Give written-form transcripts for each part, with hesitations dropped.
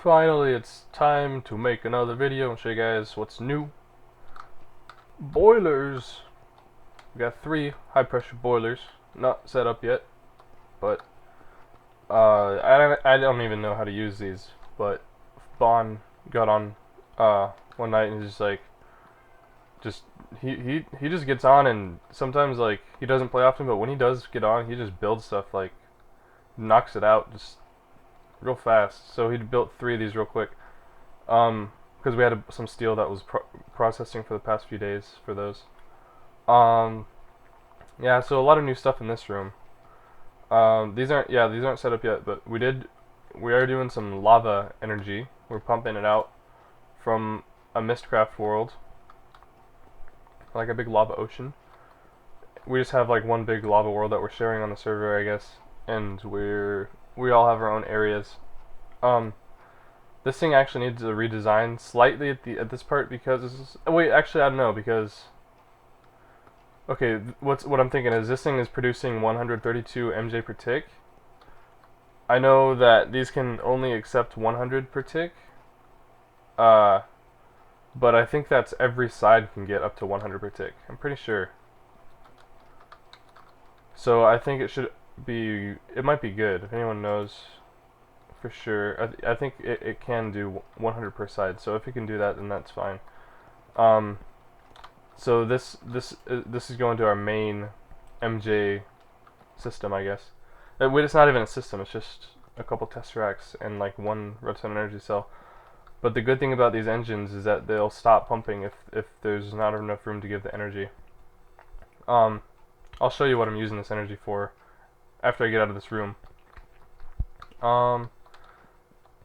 Finally, it's time to make another video and show you guys what's new. Boilers. We got 3 high pressure boilers, not set up yet, but I don't even know how to use these. But Bon got on one night and he's just like, he just gets on, and sometimes like he doesn't play often, but when he does get on, he just builds stuff, like knocks it out just real fast. So he built 3 of these real quick. Because we had some steel that was processing for the past few days for those. Yeah, so a lot of new stuff in this room. These aren't set up yet, but we are doing some lava energy. We're pumping it out from a Mistcraft world, like a big lava ocean. We just have like one big lava world that we're sharing on the server, I guess, and we all have our own areas. This thing actually needs a redesign slightly at this part because wait, actually I don't know, because okay, what I'm thinking is this thing is producing 132 MJ per tick. I know that these can only accept 100 per tick, but I think that's every side can get up to 100 per tick. I'm pretty sure. So I think it might be good if anyone knows for sure. I think it can do 100 per side. So if it can do that, then that's fine. So this is going to our main MJ system, I guess. It's not even a system. It's just a couple tesseracts and like one redstone energy cell. But the good thing about these engines is that they'll stop pumping if there's not enough room to give the energy. I'll show you what I'm using this energy for after I get out of this room.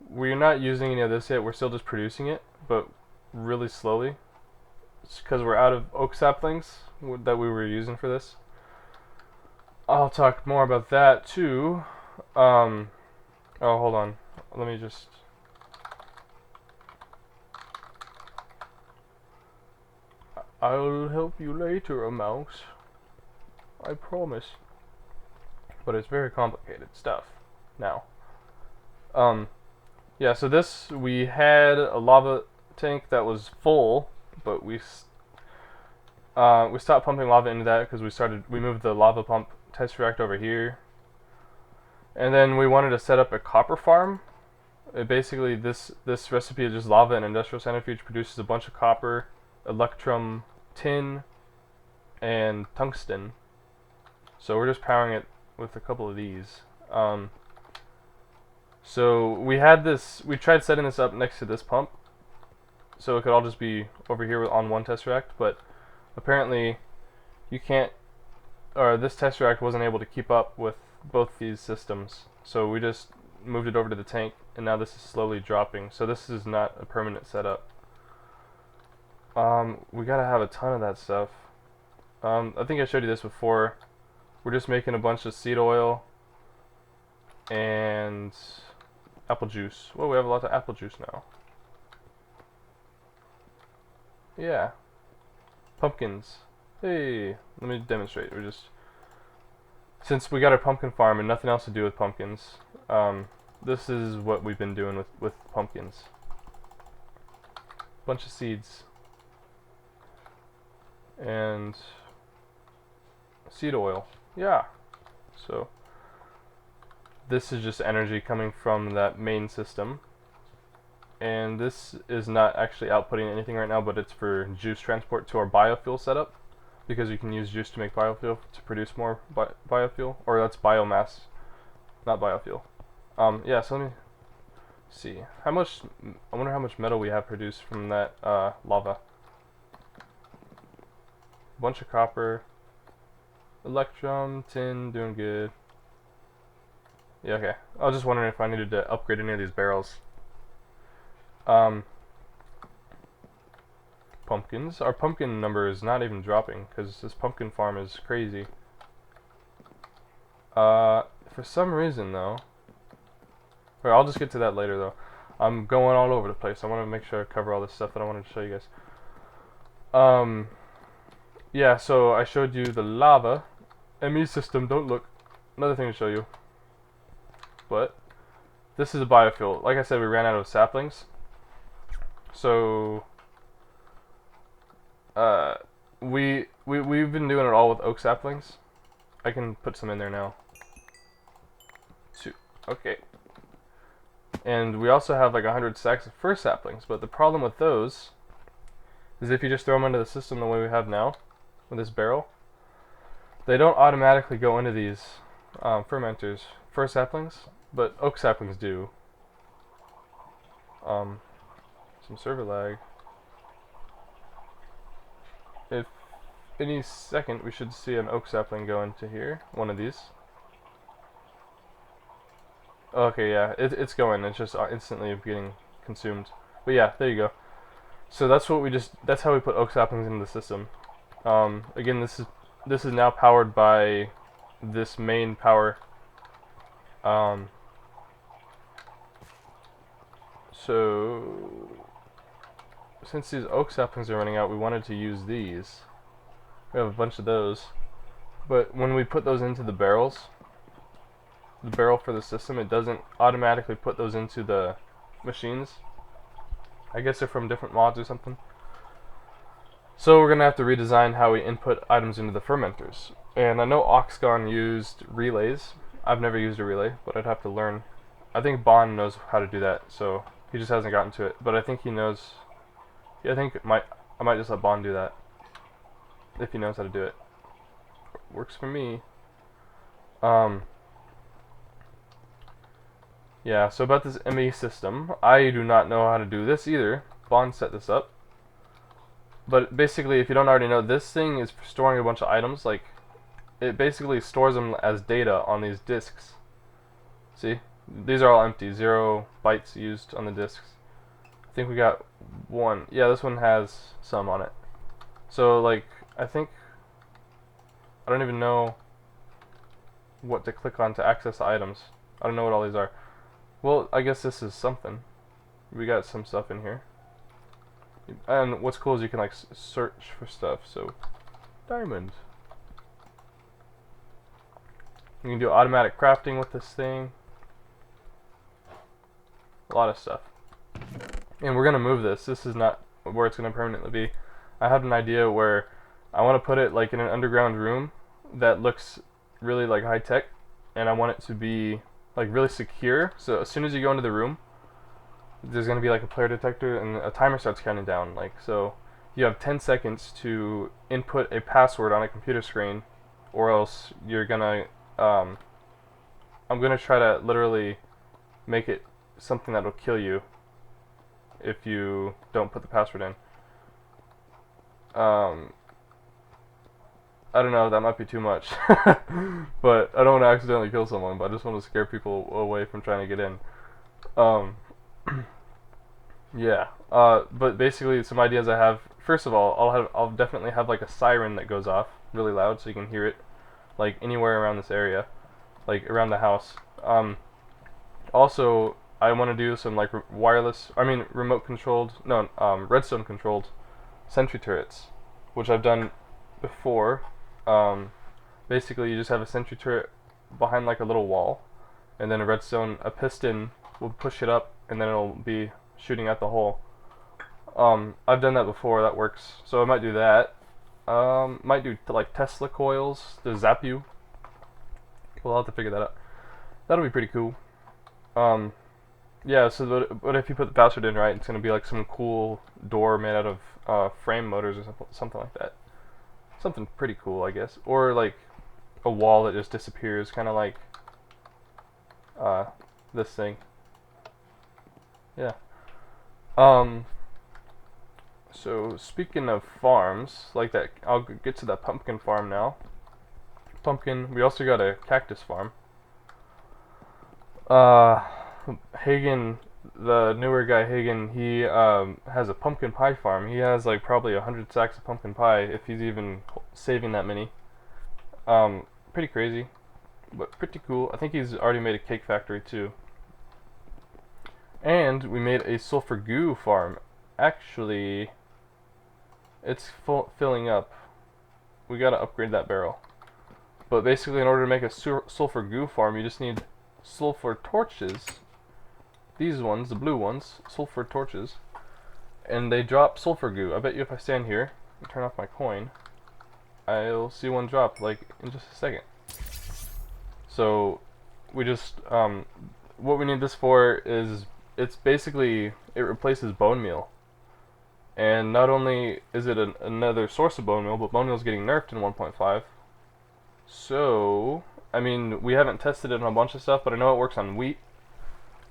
We're not using any of this yet. We're still just producing it, but really slowly. It's because we're out of oak saplings that we were using for this. I'll talk more about that too. Oh, hold on. Let me just... I'll help you later, mouse. I promise. But it's very complicated stuff now. Yeah, so we had a lava tank that was full, but we stopped pumping lava into that because we moved the lava pump tesseract over here. And then we wanted to set up a copper farm. Basically, this recipe is just lava and industrial centrifuge produces a bunch of copper, electrum, tin, and tungsten. So we're just powering it with a couple of these. So we tried setting this up next to this pump, so it could all just be over here on one tesseract, but apparently you can't, or this tesseract wasn't able to keep up with both these systems. So we just moved it over to the tank, and now this is slowly dropping. So this is not a permanent setup. We gotta have a ton of that stuff. I think I showed you this before. We're just making a bunch of seed oil and apple juice. Well, we have a lot of apple juice now. Yeah. Pumpkins. Hey, let me demonstrate. Since we got our pumpkin farm and nothing else to do with pumpkins, this is what we've been doing with pumpkins. Bunch of seeds. And seed oil. Yeah. So this is just energy coming from that main system. And this is not actually outputting anything right now, but it's for juice transport to our biofuel setup, because you can use juice to make biofuel to produce more biofuel, or that's biomass, not biofuel. Yeah, so let me see. I wonder how much metal we have produced from that lava. Bunch of copper, electrum, tin, doing good. Yeah, okay. I was just wondering if I needed to upgrade any of these barrels. Pumpkins. Our pumpkin number is not even dropping because this pumpkin farm is crazy. For some reason though, or I'll just get to that later though. I'm going all over the place. I want to make sure I cover all this stuff that I wanted to show you guys. Yeah, so I showed you the lava ME system. Don't look. Another thing to show you. But this is a biofuel. Like I said, we ran out of saplings. So we've been doing it all with oak saplings. I can put some in there now. Okay. And we also have like 100 stacks of fir saplings, but the problem with those is if you just throw them into the system the way we have now, with this barrel, they don't automatically go into these fermenters, fir saplings, but oak saplings do. Some server lag. If any second we should see an oak sapling go into here, one of these. Okay, yeah, it's going. It's just instantly getting consumed. But yeah, there you go. So that's what that's how we put oak saplings into the system. Again, this is now powered by this main power. So since these oak saplings are running out, we wanted to use these. We have a bunch of those. But when we put those into the barrels, the barrel for the system, it doesn't automatically put those into the machines. I guess they're from different mods or something. So we're going to have to redesign how we input items into the fermenters. And I know Oxgon used relays. I've never used a relay, but I'd have to learn. I think Bond knows how to do that, so he just hasn't gotten to it. But I think he knows. Yeah, I might just let Bond do that if he knows how to do it. Works for me. Yeah, so about this ME system, I do not know how to do this either. Bond set this up. But basically, if you don't already know, this thing is storing a bunch of items. Like, it basically stores them as data on these disks. See? These are all empty. 0 bytes used on the disks. I think we got one. Yeah, this one has some on it. So, like, I don't even know what to click on to access the items. I don't know what all these are. Well, I guess this is something. We got some stuff in here. And what's cool is you can like search for stuff. So, diamond. You can do automatic crafting with this thing. A lot of stuff. And we're gonna move this. This is not where it's gonna permanently be. I have an idea where I want to put it like in an underground room that looks really like high tech, and I want it to be like really secure. So as soon as you go into the room, there's gonna be like a player detector and a timer starts counting down. Like, so you have 10 seconds to input a password on a computer screen, or else you're gonna I'm gonna try to literally make it something that'll kill you if you don't put the password in. I don't know, that might be too much. But I don't want to accidentally kill someone, but I just want to scare people away from trying to get in. Yeah. But basically some ideas I have. First of all, I'll definitely have like a siren that goes off really loud so you can hear it like anywhere around this area, like around the house. Also, I want to do some like remote controlled, no, redstone controlled sentry turrets, which I've done before. Basically, you just have a sentry turret behind like a little wall, and then a piston will push it up, and then it'll be shooting at the hole. I've done that before. That works. So I might do that. Might do like Tesla coils to zap you. We'll have to figure that out. That'll be pretty cool. Yeah. So what if you put the password in right? It's gonna be like some cool door made out of frame motors or something like that. Something pretty cool, I guess. Or like a wall that just disappears, kind of like this thing. Yeah. So speaking of farms, like that, I'll get to that pumpkin farm now. Pumpkin. We also got a cactus farm. Hagen, the newer guy Hagen, he has a pumpkin pie farm. He has like probably 100 sacks of pumpkin pie, if he's even saving that many. Pretty crazy, but pretty cool. I think he's already made a cake factory too. And we made a sulfur goo farm. Actually, it's filling up. We gotta upgrade that barrel. But basically, in order to make a sulfur goo farm, you just need sulfur torches these ones, the blue ones, sulfur torches, and they drop sulfur goo. I bet you if I stand here and turn off my coin, I'll see one drop like in just a second. So we just what we need this for is it's basically it replaces bone meal. And not only is it another source of bone meal, but bone meal is getting nerfed in 1.5. So, I mean, we haven't tested it on a bunch of stuff, but I know it works on wheat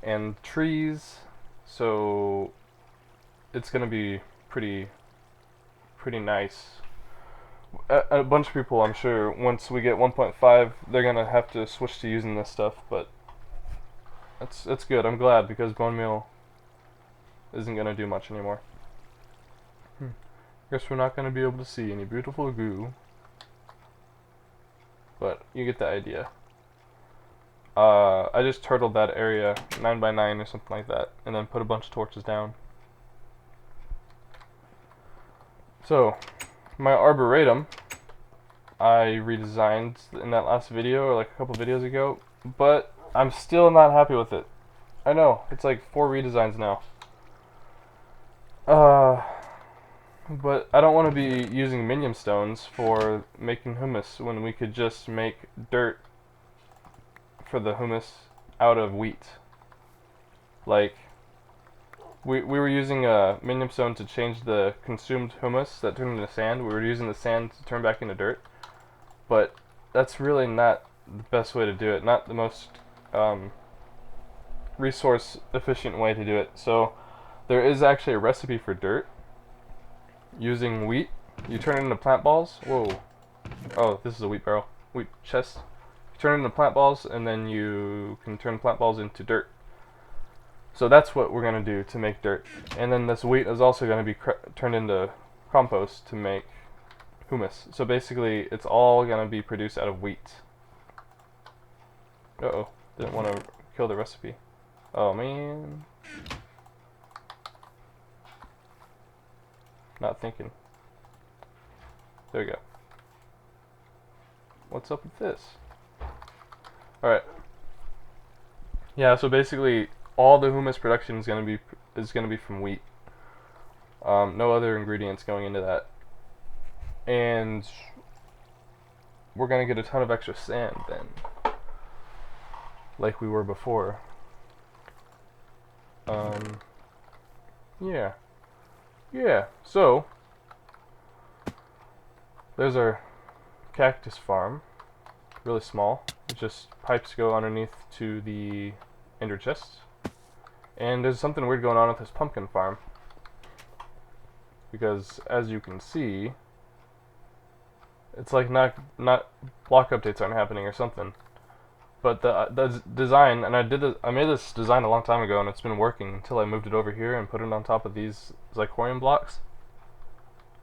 and trees. So, it's gonna be pretty nice. A bunch of people, I'm sure, once we get 1.5, they're gonna have to switch to using this stuff. But that's good. I'm glad because bone meal isn't gonna do much anymore. Guess we're not going to be able to see any beautiful goo, but you get the idea. I just turtled that area 9 by 9 or something like that, and then put a bunch of torches down. So, my arboretum, I redesigned in that last video, or like a couple videos ago, but I'm still not happy with it. I know, it's like 4 redesigns now. But I don't want to be using minium stones for making humus when we could just make dirt for the humus out of wheat. Like, we were using a minium stone to change the consumed humus that turned into sand. We were using the sand to turn back into dirt. But that's really not the best way to do it. Not the most resource efficient way to do it. So there is actually a recipe for dirt. Using wheat, you turn it into plant balls. Whoa. Oh, this is a wheat barrel. Wheat chest. You turn it into plant balls, and then you can turn plant balls into dirt. So that's what we're going to do to make dirt. And then this wheat is also going to be turned into compost to make humus. So basically, it's all going to be produced out of wheat. Uh-oh. Didn't want to kill the recipe. Oh, man. Not thinking. There we go. What's up with this? Alright. Yeah, so basically all the humus production is gonna be from wheat. No other ingredients going into that. And we're gonna get a ton of extra sand then. Like we were before. Yeah. Yeah, so there's our cactus farm. Really small. It's just pipes go underneath to the ender chests. And there's something weird going on with this pumpkin farm. Because as you can see, it's like not block updates aren't happening or something. But the design, and I made this design a long time ago, and it's been working until I moved it over here and put it on top of these zirconium blocks.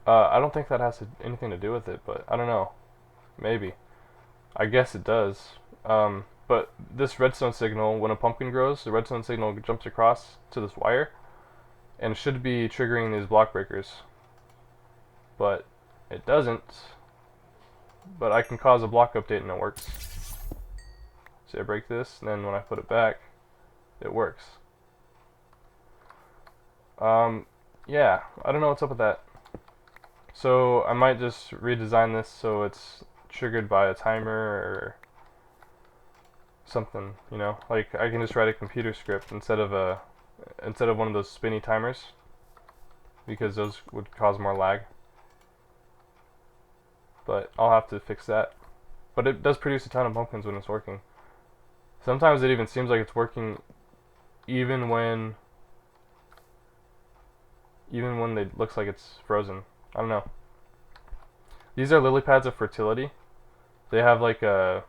I don't think that has anything to do with it, but I don't know. Maybe. I guess it does. But this redstone signal, when a pumpkin grows, the redstone signal jumps across to this wire, and it should be triggering these block breakers. But it doesn't. But I can cause a block update and it works. So I break this, and then when I put it back, it works. Yeah, I don't know what's up with that. So I might just redesign this so it's triggered by a timer or something, you know? Like I can just write a computer script instead of one of those spinny timers, because those would cause more lag. But I'll have to fix that. But it does produce a ton of pumpkins when it's working. Sometimes it even seems like it's working even when it looks like it's frozen. I don't know. These are lily pads of fertility. They have like a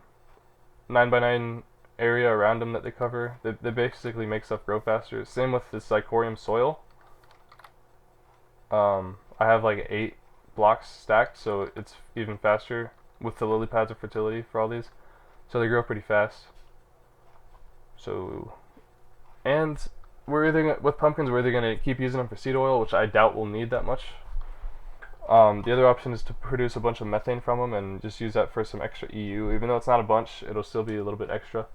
9 by 9 area around them that they cover. They basically make stuff grow faster. Same with this zirconium soil. I have like 8 blocks stacked, so it's even faster with the lily pads of fertility for all these. So they grow pretty fast. So, and with pumpkins, we're either going to keep using them for seed oil, which I doubt we'll need that much. The other option is to produce a bunch of methane from them and just use that for some extra EU. Even though it's not a bunch, it'll still be a little bit extra.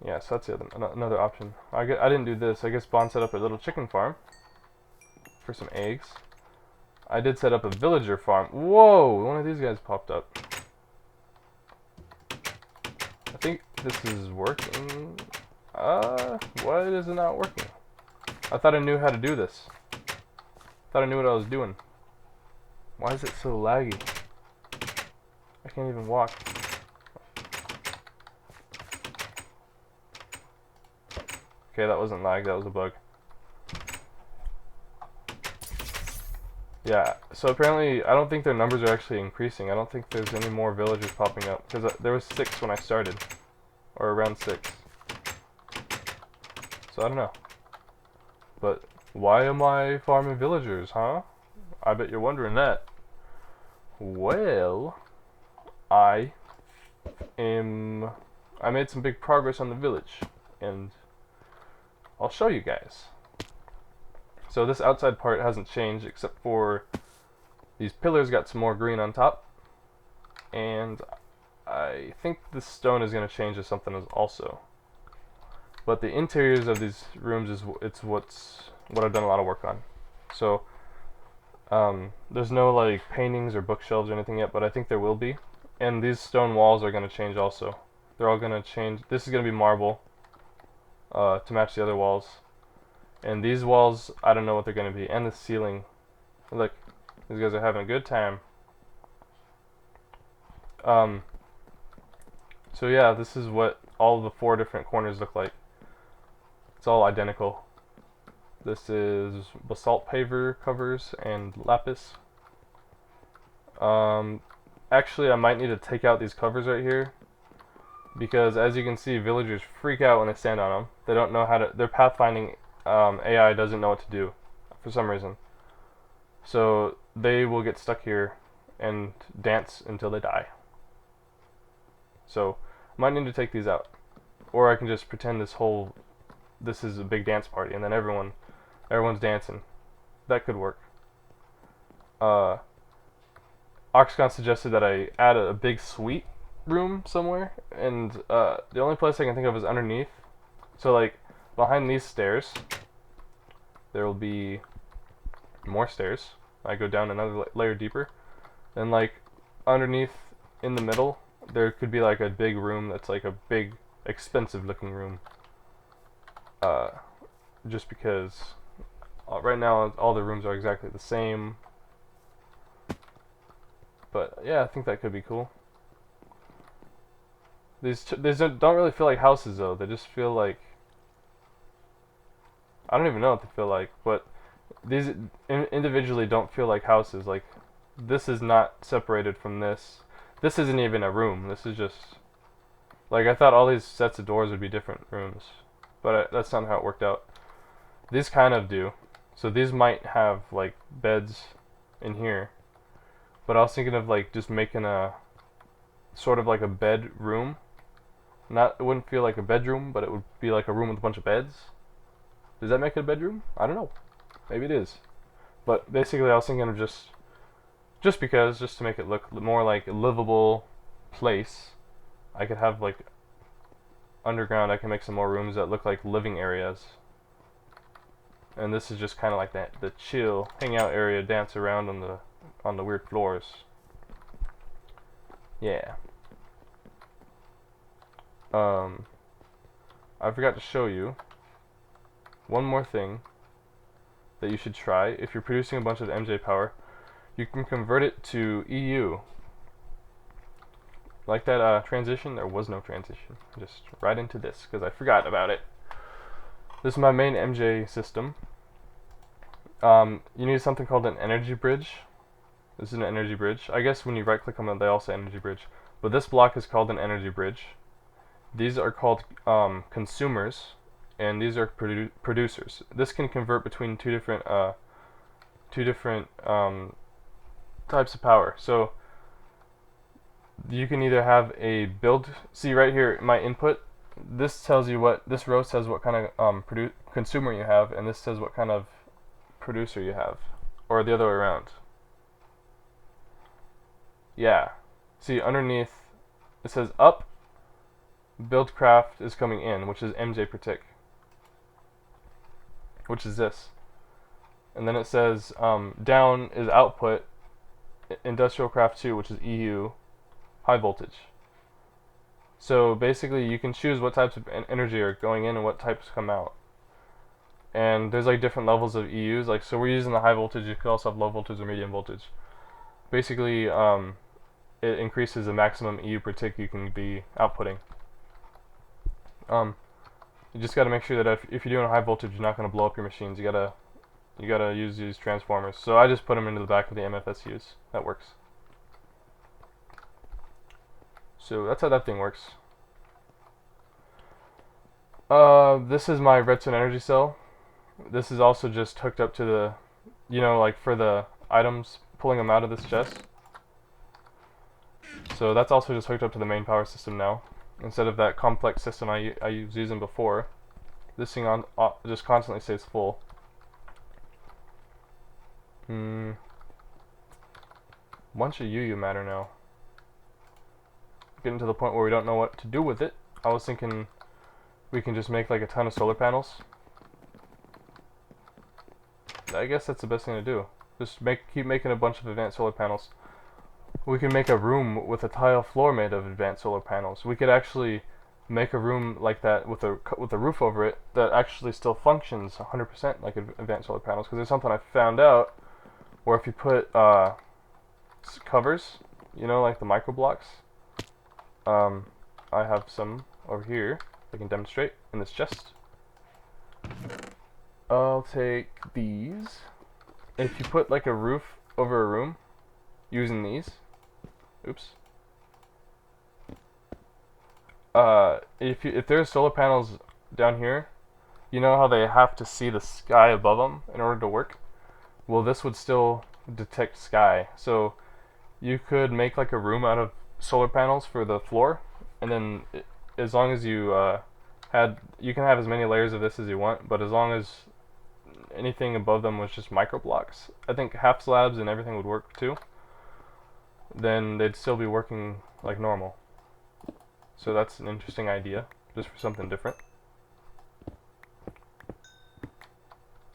Yeah, so that's the other, another option. I didn't do this. I guess Bond set up a little chicken farm for some eggs. I did set up a villager farm. Whoa! One of these guys popped up. I think this is working. Why is it not working? I thought I knew how to do this. Thought I knew what I was doing. Why is it so laggy? I can't even walk. Okay, that wasn't lag, that was a bug. Yeah, so apparently, I don't think their numbers are actually increasing. I don't think there's any more villagers popping up. Because there was 6 when I started. Or around 6. So I don't know. But why am I farming villagers, huh? I bet you're wondering that. Well, I made some big progress on the village. And I'll show you guys. So this outside part hasn't changed except for these pillars got some more green on top. And I think this stone is going to change to something also. But the interiors of these rooms is what I've done a lot of work on. So there's no like paintings or bookshelves or anything yet, but I think there will be. And these stone walls are going to change also. They're all going to change. This is going to be marble to match the other walls. And these walls, I don't know what they're going to be. And the ceiling. Look, these guys are having a good time. So yeah, this is what all the 4 different corners look like. It's all identical. This is basalt paver covers and lapis. Actually, I might need to take out these covers right here. Because as you can see, villagers freak out when they stand on them. They don't know how to... Their pathfinding AI doesn't know what to do for some reason. So they will get stuck here and dance until they die. So I might need to take these out. Or I can just pretend this is a big dance party and then everyone's dancing. That could work. Oxcon suggested that I add a big suite room somewhere, and the only place I can think of is underneath. So like behind these stairs there will be more stairs. I go down another layer deeper, and like underneath in the middle there could be like a big room that's like a big expensive looking room, just because right now all the rooms are exactly the same. But yeah, I think that could be cool. These don't really feel like houses though. They just feel like, I don't even know what they feel like, but these individually don't feel like houses. Like this is not separated from this. This isn't even a room. This is just like, I thought all these sets of doors would be different rooms, but that's not how it worked out. These kind of do. So these might have like beds in here, but I was thinking of like just making a sort of like a bedroom. It wouldn't feel like a bedroom, but it would be like a room with a bunch of beds. Does that make it a bedroom? I don't know. Maybe it is. But basically I was thinking of just to make it look more like a livable place. I could have like underground, I can make some more rooms that look like living areas. And this is just kind of like the chill hangout area, dance around on the weird floors. Yeah. I forgot to show you one more thing that you should try. If you're producing a bunch of MJ power, you can convert it to EU. Like that transition, there was no transition. Just right into this, because I forgot about it. This is my main MJ system. You need something called an energy bridge. This is an energy bridge. I guess when you right click on them, they all say energy bridge. But this block is called an energy bridge. These are called consumers, and these are producers. This can convert between two different types of power. So you can either have a build. See right here, my input. This tells you what, this row says what kind of consumer you have, and this says what kind of producer you have, or the other way around. Yeah. See underneath, it says up. build craft is coming in, which is MJ per tick, which is this. And then it says down is output industrial craft 2, which is EU high voltage. So basically you can choose what types of energy are going in and what types come out. And there's like different levels of EUs. Like, so we're using the high voltage. You could also have low voltage or medium voltage. Basically, it increases the maximum EU per tick you can be outputting. You just got to make sure that if you're doing high voltage, you're not going to blow up your machines. You gotta use these transformers. So I just put them into the back of the MFSUs. That works. So that's how that thing works. This is my redstone energy cell. This is also just hooked up to the, like for the items, pulling them out of this chest. So that's also just hooked up to the main power system now, instead of that complex system I was using before. This thing just constantly stays full. Bunch of UU matter now. Getting to the point where we don't know what to do with it. I was thinking we can just make like a ton of solar panels. I guess that's the best thing to do. Just keep making a bunch of advanced solar panels. We can make a room with a tile floor made of advanced solar panels. We could actually make a room like that with a roof over it that actually still functions 100% like advanced solar panels. Because there's something I found out where if you put covers, like the micro blocks. I have some over here I can demonstrate in this chest. I'll take these. If you put like a roof over a room using these, oops. If there's solar panels down here, you know how they have to see the sky above them in order to work? Well, this would still detect sky. So you could make like a room out of solar panels for the floor, and then as long as you you can have as many layers of this as you want, but as long as anything above them was just micro blocks, I think half slabs and everything would work too, then they'd still be working like normal. So that's an interesting idea, just for something different.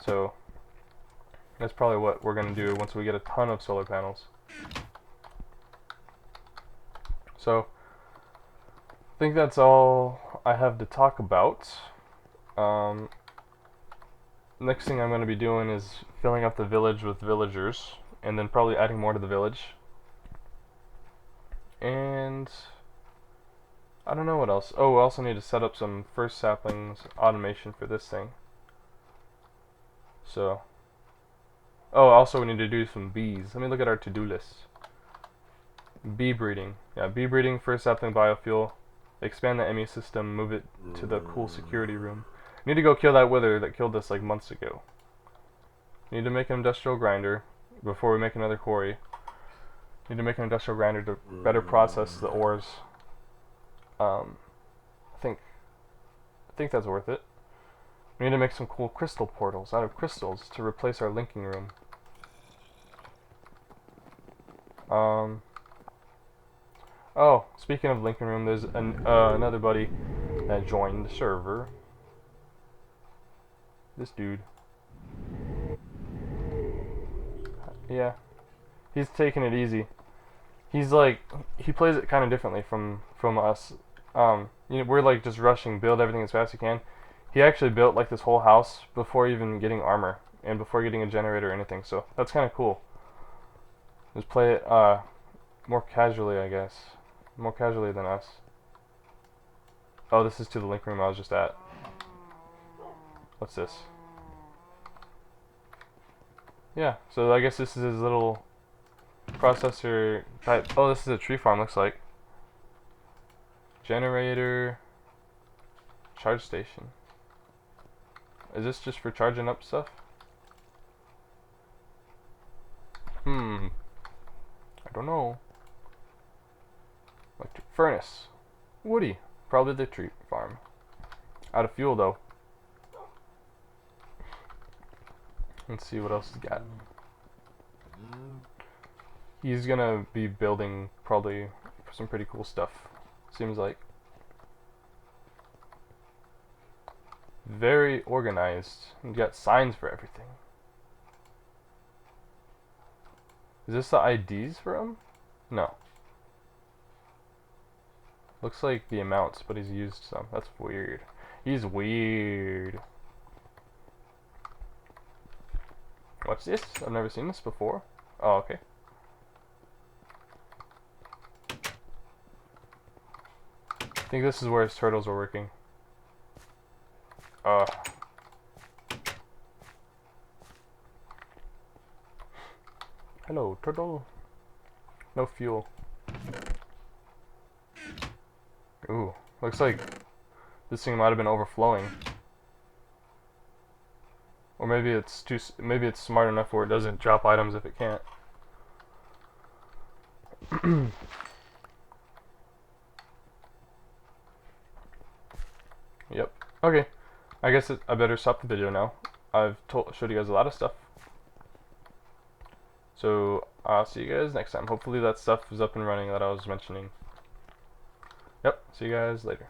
So that's probably what we're going to do once we get a ton of solar panels. So I think that's all I have to talk about. Next thing I'm going to be doing is filling up the village with villagers, and then probably adding more to the village. And I don't know what else. Oh, we also need to set up some first saplings automation for this thing. So, also we need to do some bees. Let me look at our to-do list. Bee breeding. Yeah, bee breeding, first sapling biofuel. Expand the ME system, move it to the cool security room. Need to go kill that wither that killed us like months ago. Need to make an industrial grinder before we make another quarry. Need to make an industrial grinder to better process the ores. I think that's worth it. We need to make some cool crystal portals out of crystals to replace our linking room. Oh, speaking of linking room, there's another buddy that joined the server. This dude. Yeah. He's taking it easy. He's like, he plays it kind of differently from us. We're like just rushing, build everything as fast as you can. He actually built like this whole house before even getting armor and before getting a generator or anything. So that's kind of cool. Just play it more casually, I guess. More casually than us. Oh, this is to the link room I was just at. What's this? Yeah, so I guess this is his little processor type. Oh, this is a tree farm, looks like. Generator. Charge station. Is this just for charging up stuff? I don't know. Electric furnace. Woody. Probably the tree farm. Out of fuel though. Let's see what else he's got. He's gonna be building probably some pretty cool stuff. Seems like. very organized. You got signs for everything. Is this the IDs for him? No. Looks like the amounts, but he's used some. That's weird. He's weird. What's this? I've never seen this before. Oh, okay. I think this is where his turtles are working. Hello, turtle. No fuel. Ooh, looks like this thing might have been overflowing. Or maybe it's maybe it's smart enough where it doesn't drop items if it can't. Yep. Okay. I guess I better stop the video now. I've showed you guys a lot of stuff. So I'll see you guys next time. Hopefully that stuff is up and running that I was mentioning. Yep. See you guys later.